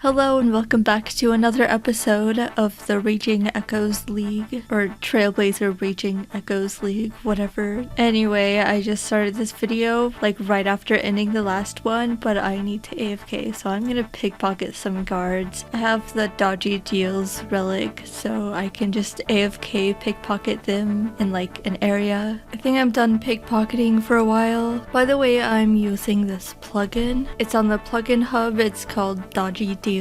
Hello and welcome back to another episode of the Raging Echoes League, or Trailblazer Raging Echoes League, whatever. Anyway, I just started this video like right after ending the last one, but I need to AFK, so I'm gonna pickpocket some guards. I have the Dodgy Deals relic, so I can just AFK pickpocket them in like an area. I think I'm done pickpocketing for a while. By the way, I'm using this plugin. It's on the plugin hub. It's called Dodgy Deals.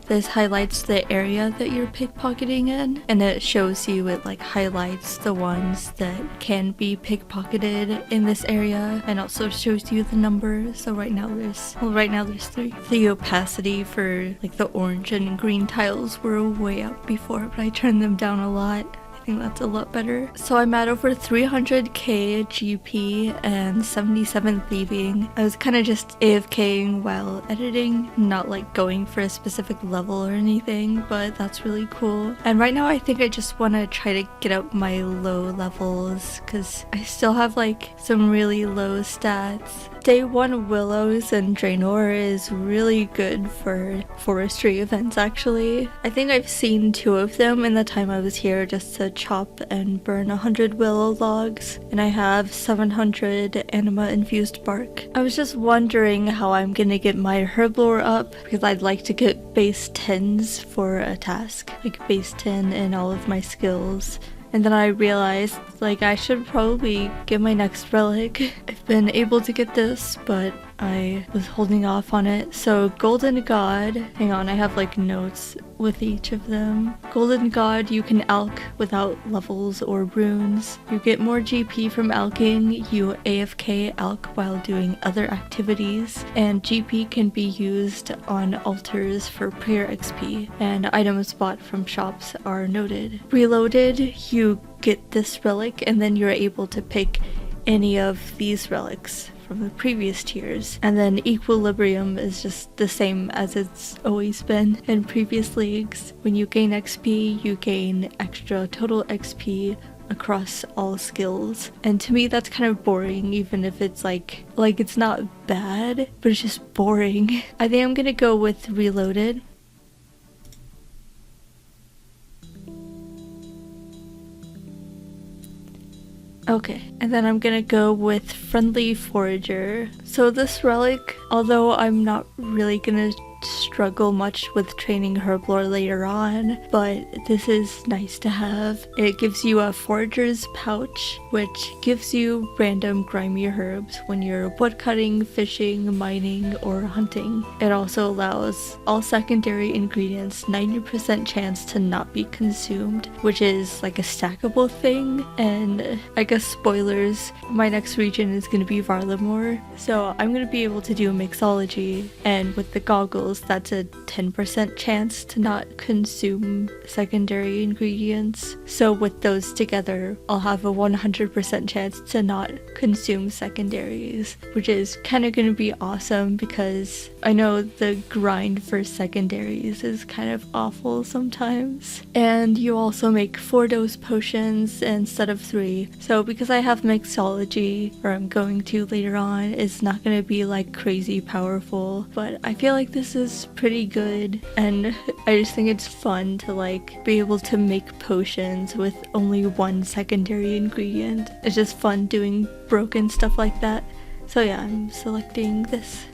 This highlights the area that you're pickpocketing in, and it shows you, it like highlights the ones that can be pickpocketed in this area, and also shows you the numbers. So right now there's three. The opacity for like the orange and green tiles were way up before, but I turned them down a lot. I think that's a lot better. So I'm at over 300k GP and 77 thieving. I was kind of just AFKing while editing, not like going for a specific level or anything, but that's really cool. And right now I think I just want to try to get up my low levels because I still have like some really low stats. Day 1 Willows and Draenor is really good for forestry events actually. I think I've seen 2 of them in the time I was here just to chop and burn 100 willow logs, and I have 700 anima infused bark. I was just wondering how I'm gonna get my herblore up because I'd like to get base 10s for a task, like base 10 in all of my skills. And then I realized, like, I should probably get my next relic. I've been able to get this, but I was holding off on it. So Golden God, hang on, I have like notes with each of them. Golden God, you can alch without levels or runes. You get more GP from alching. You AFK alch while doing other activities. And GP can be used on altars for prayer XP. And items bought from shops are noted. Reloaded, you get this relic and then you're able to pick any of these relics from the previous tiers. And then Equilibrium is just the same as it's always been in previous leagues. When you gain XP, you gain extra total XP across all skills. And to me that's kind of boring, even if it's like it's not bad, but it's just boring. I think I'm gonna go with Reloaded. Okay, and then I'm gonna go with Friendly Forager. So this relic, although I'm not really gonna struggle much with training herblore later on, but this is nice to have. It gives you a forager's pouch, which gives you random grimy herbs when you're woodcutting, fishing, mining, or hunting. It also allows all secondary ingredients 90% chance to not be consumed, which is like a stackable thing. And I guess spoilers, my next region is going to be Varlamore, so I'm going to be able to do mixology, and with the goggles that's a 10% chance to not consume secondary ingredients. So with those together, I'll have a 100% chance to not consume secondaries, which is kind of going to be awesome because I know the grind for secondaries is kind of awful sometimes. And you also make 4 dose potions instead of 3. So because I have mixology, or I'm going to later on, it's not going to be like crazy powerful, but I feel like this is pretty good, and I just think it's fun to like be able to make potions with only 1 secondary ingredient. It's just fun doing broken stuff like that. So yeah, I'm selecting this.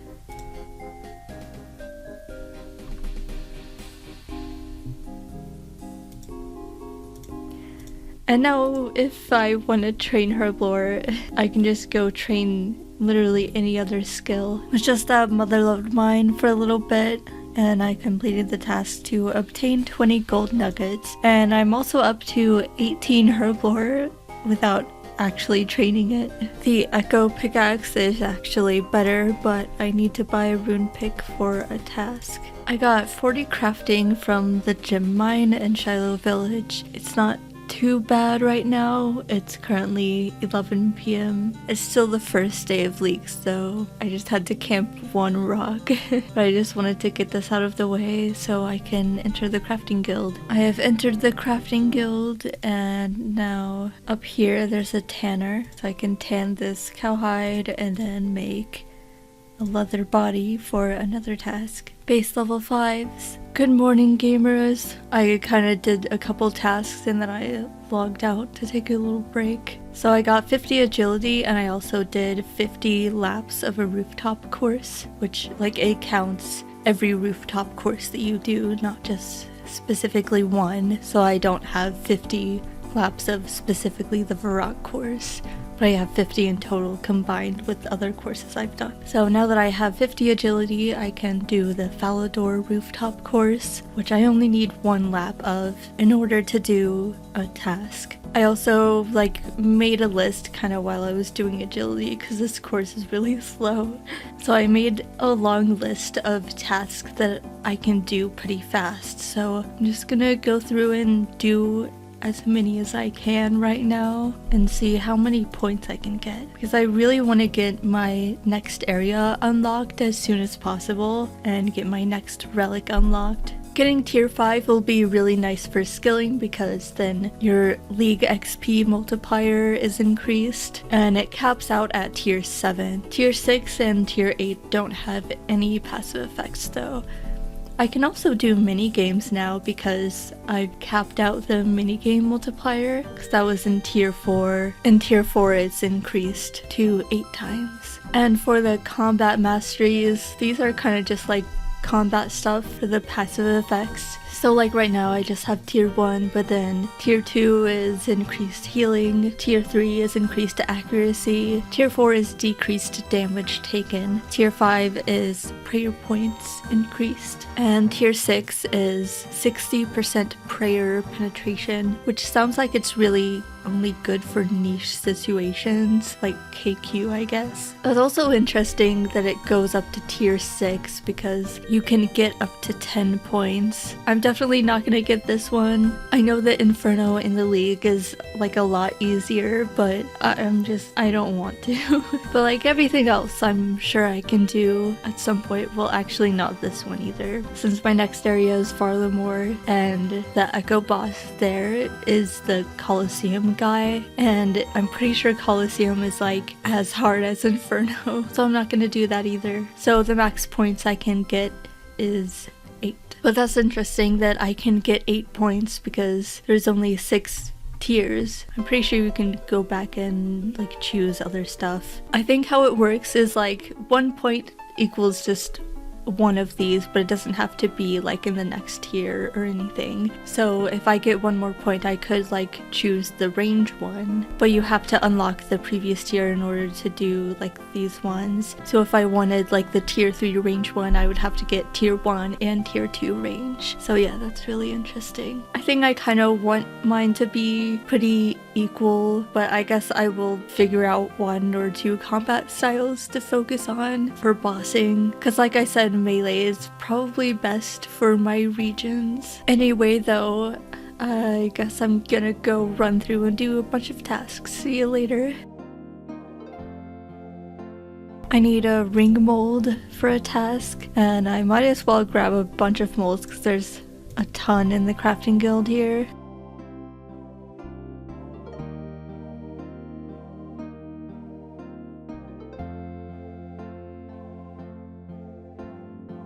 And now if I want to train herblore, I can just go train literally any other skill. It was just that motherlode mine for a little bit, and I completed the task to obtain 20 gold nuggets. And I'm also up to 18 herblore without actually training it. The echo pickaxe is actually better, but I need to buy a rune pick for a task. I got 40 crafting from the gem mine in Shiloh Village. It's not too bad right now. It's currently 11 p.m. It's still the first day of leagues though. I just had to camp 1 rock. But I just wanted to get this out of the way so I can enter the crafting guild. I have entered the crafting guild, and now up here there's a tanner. So I can tan this cowhide and then make a leather body for another task. Base level 5s. Good morning, gamers. I kind of did a couple tasks and then I logged out to take a little break. So I got 50 agility and I also did 50 laps of a rooftop course, which like it counts every rooftop course that you do, not just specifically one. So I don't have 50 laps of specifically the Varrock course, but I have 50 in total combined with other courses I've done. So now that I have 50 agility, I can do the Falador rooftop course, which I only need 1 lap of in order to do a task. I also made a list kind of while I was doing agility because this course is really slow. So I made a long list of tasks that I can do pretty fast. So I'm just gonna go through and do as many as I can right now and see how many points I can get, because I really want to get my next area unlocked as soon as possible and get my next relic unlocked. Getting tier 5 will be really nice for skilling because then your league XP multiplier is increased and it caps out at tier 7. Tier 6 and tier 8 don't have any passive effects though. I can also do mini games now because I've capped out the minigame multiplier because that was in tier 4. In tier 4 it's increased to 8 times. And for the combat masteries, these are kind of just like combat stuff for the passive effects. So like right now I just have tier 1, but then tier 2 is increased healing, tier 3 is increased accuracy, tier 4 is decreased damage taken, tier 5 is prayer points increased, and tier 6 is 60% prayer penetration, which sounds like it's really only good for niche situations, like KQ I guess. It's also interesting that it goes up to tier 6 because you can get up to 10 points. I'm definitely not gonna get this one. I know that Inferno in the league is like a lot easier, but I don't want to. But like everything else I'm sure I can do at some point. Well, actually not this one either, since my next area is Varlamore and the Echo boss there is the Colosseum guy, and I'm pretty sure Colosseum is like as hard as Inferno, so I'm not gonna do that either. So the max points I can get is 8. But that's interesting that I can get 8 points because there's only 6 tiers. I'm pretty sure you can go back and like choose other stuff. I think how it works is like 1 point equals just one of these, but it doesn't have to be like in the next tier or anything. So if I get 1 more point, I could like choose the range one, but you have to unlock the previous tier in order to do like these ones. So if I wanted like the tier 3 range one, I would have to get tier 1 and tier 2 range. So yeah, that's really interesting. I think I kind of want mine to be pretty equal, but I guess I will figure out 1 or 2 combat styles to focus on for bossing, because like I said, melee is probably best for my regions. Anyway though, I guess I'm gonna go run through and do a bunch of tasks. See you later. I need a ring mold for a task, and I might as well grab a bunch of molds because there's a ton in the crafting guild here.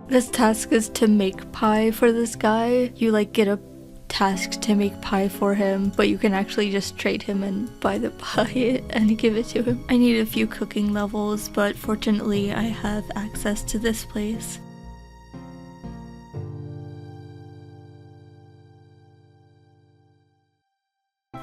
This task is to make pie for this guy. You like get a task to make pie for him, but you can actually just trade him and buy the pie and give it to him. I need a few cooking levels, but fortunately I have access to this place.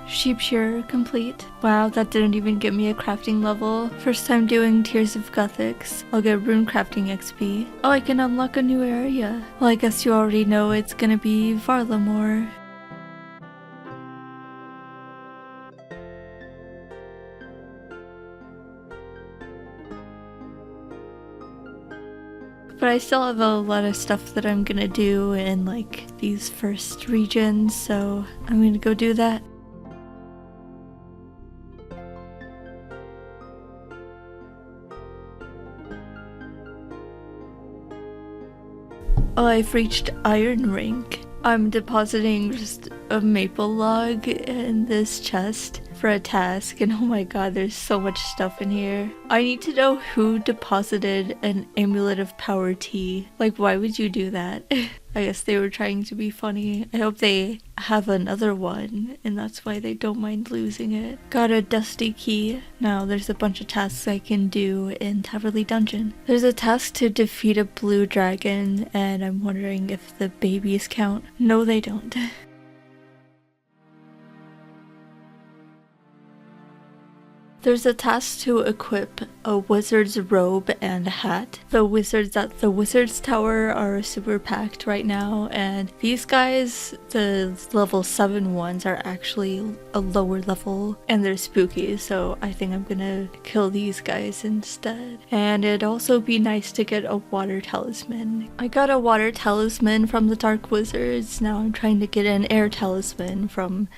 Sheep shearer complete. Wow, that didn't even get me a crafting level. First time doing Tears of Gothics. I'll get rune crafting XP. Oh, I can unlock a new area. Well, I guess you already know it's gonna be Varlamore. But I still have a lot of stuff that I'm gonna do in like these first regions, so I'm gonna go do that. Oh, I've reached Iron Rank. I'm depositing just a maple log in this chest for a task, and oh my god, there's so much stuff in here. I need to know who deposited an amulet of power tea. Like, why would you do that? I guess they were trying to be funny. I hope they have another one, and that's why they don't mind losing it. Got a dusty key. Now there's a bunch of tasks I can do in Taverley Dungeon. There's a task to defeat a blue dragon, and I'm wondering if the babies count. No, they don't. There's a task to equip a wizard's robe and hat. The wizards at the wizard's tower are super packed right now, and these guys, the level 7 ones, are actually a lower level and they're spooky, so I think I'm gonna kill these guys instead. And it'd also be nice to get a water talisman. I got a water talisman from the dark wizards. Now I'm trying to get an air talisman from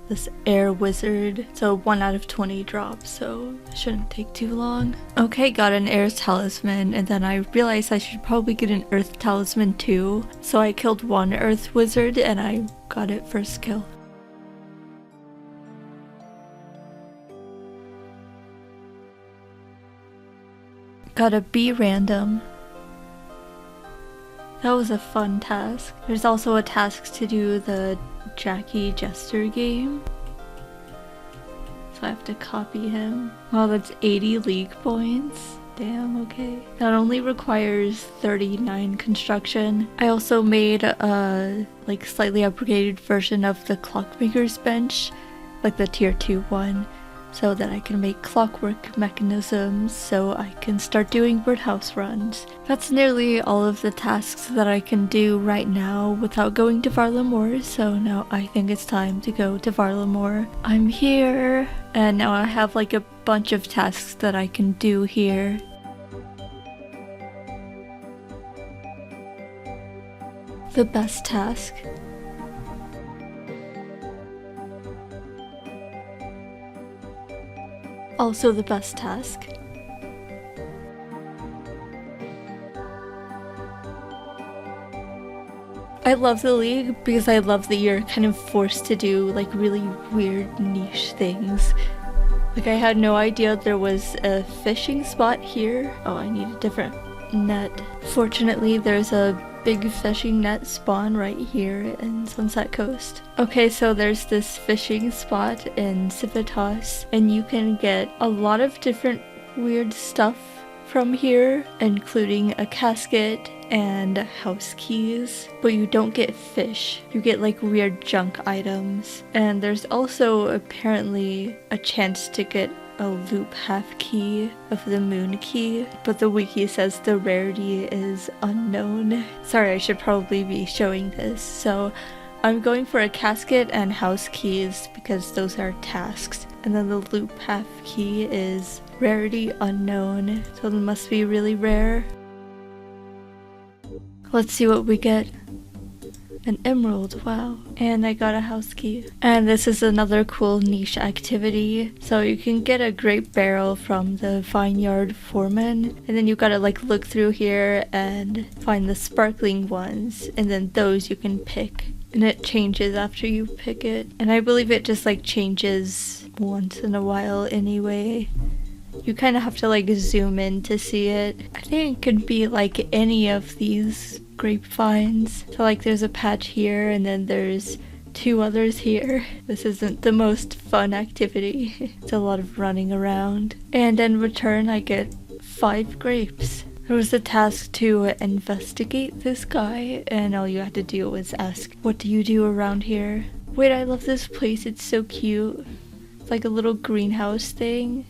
this air wizard. So 1 out of 20 drops, so it shouldn't take too long. Okay, got an air talisman, and then I realized I should probably get an earth talisman too. So I killed 1 earth wizard and I got it first kill. Got a be random. That was a fun task. There's also a task to do the Jackie Jester game. So I have to copy him. Wow, that's 80 league points. Damn, okay. That only requires 39 construction. I also made a like slightly upgraded version of the Clockmaker's bench, like the tier 2 one, so that I can make clockwork mechanisms so I can start doing birdhouse runs. That's nearly all of the tasks that I can do right now without going to Varlamore, so now I think it's time to go to Varlamore. I'm here, and now I have like a bunch of tasks that I can do here. The best task. Also the best task. I love the league because I love that you're kind of forced to do like really weird niche things. Like I had no idea there was a fishing spot here. Oh, I need a different net. Fortunately, there's a big fishing net spawn right here in Sunset Coast. Okay, so there's this fishing spot in Civitas, and you can get a lot of different weird stuff from here, including a casket and house keys, but you don't get fish. You get like weird junk items. And there's also apparently a chance to get a loop half key of the moon key, but the wiki says the rarity is unknown. Sorry, I should probably be showing this. So I'm going for a casket and house keys because those are tasks, and then the loop half key is rarity unknown, so it must be really rare. Let's see what we get. An emerald, wow. And I got a house key. And this is another cool niche activity. So you can get a grape barrel from the vineyard foreman, and then you gotta like look through here and find the sparkling ones, and then those you can pick. And it changes after you pick it. And I believe it just like changes once in a while anyway. You kind of have to like zoom in to see it. I think it could be like any of these grapevines. So like there's a patch here and then there's 2 others here. This isn't the most fun activity. It's a lot of running around. And in return I get 5 grapes. There was a task to investigate this guy, and all you had to do was ask, "What do you do around here?" Wait, I love this place. It's so cute. It's like a little greenhouse thing.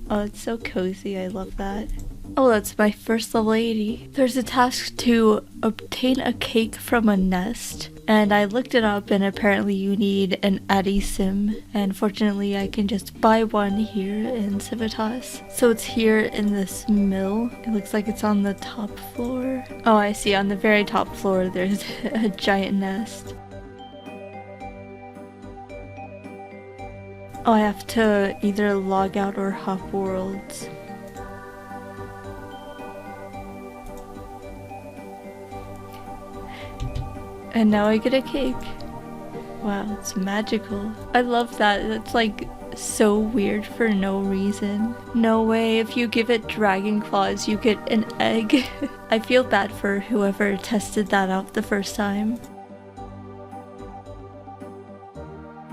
Oh, it's so cozy. I love that. Oh, that's my first level 80. There's a task to obtain a cake from a nest, and I looked it up, and apparently you need an Addy sim, and fortunately I can just buy one here in Civitas. So it's here in this mill. It looks like it's on the top floor. Oh, I see. On the very top floor there's a giant nest. Oh, I have to either log out or hop worlds. And now I get a cake. Wow, it's magical. I love that. It's like so weird for no reason. No way, if you give it dragon claws, you get an egg. I feel bad for whoever tested that out the first time.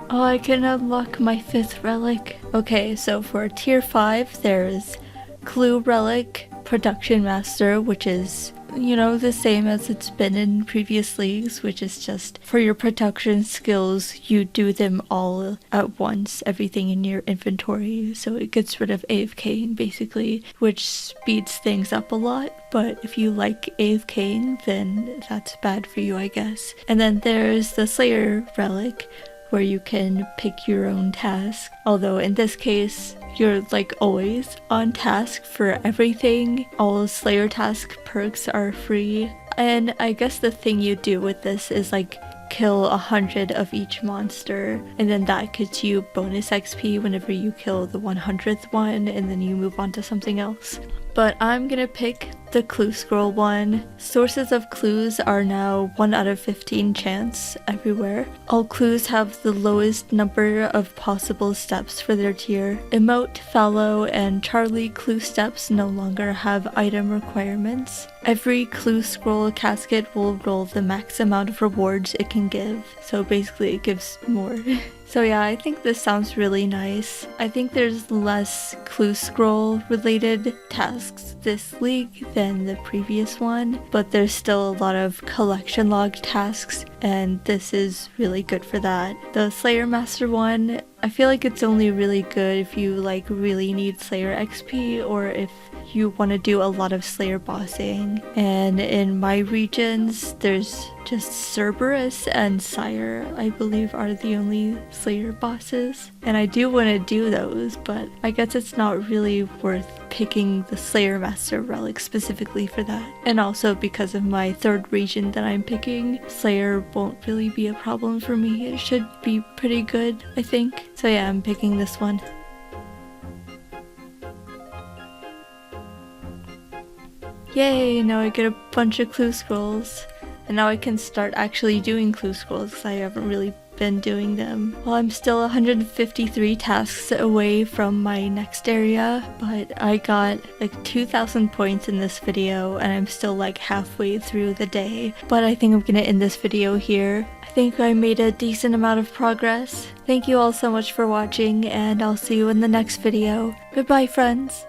Oh, I can unlock my 5th relic. Okay, so for tier 5, there's Clue Relic, Production Master, which is, you know, the same as it's been in previous leagues, which is just for your production skills, you do them all at once, everything in your inventory, so it gets rid of AFKing basically, which speeds things up a lot. But if you like AFKing, then that's bad for you, I guess. And then there's the Slayer Relic, where you can pick your own task, although in this case you're like always on task for everything. All Slayer task perks are free, and I guess the thing you do with this is like kill 100 of each monster, and then that gets you bonus XP whenever you kill the 100th one, and then you move on to something else. But I'm gonna pick the clue scroll one. Sources of clues are now 1 out of 15 chance everywhere. All clues have the lowest number of possible steps for their tier. Emote, Fallow, and Charlie clue steps no longer have item requirements. Every clue scroll casket will roll the max amount of rewards it can give, so basically it gives more. So yeah, I think this sounds really nice. I think there's less clue scroll related tasks this league than the previous one, but there's still a lot of collection log tasks, and this is really good for that. The Slayer Master one, I feel like it's only really good if you like really need Slayer XP or if you want to do a lot of Slayer bossing. And in my regions, there's just Cerberus and Sire, I believe, are the only Slayer bosses. And I do want to do those, but I guess it's not really worth picking the Slayer Master relic specifically for that. And also because of my 3rd region that I'm picking, Slayer won't really be a problem for me. It should be pretty good, I think. So yeah, I'm picking this one. Yay, now I get a bunch of clue scrolls. And now I can start actually doing clue scrolls because I haven't really been doing them. Well, I'm still 153 tasks away from my next area, but I got like 2,000 points in this video and I'm still like halfway through the day. But I think I'm gonna end this video here. I think I made a decent amount of progress. Thank you all so much for watching, and I'll see you in the next video. Goodbye, friends!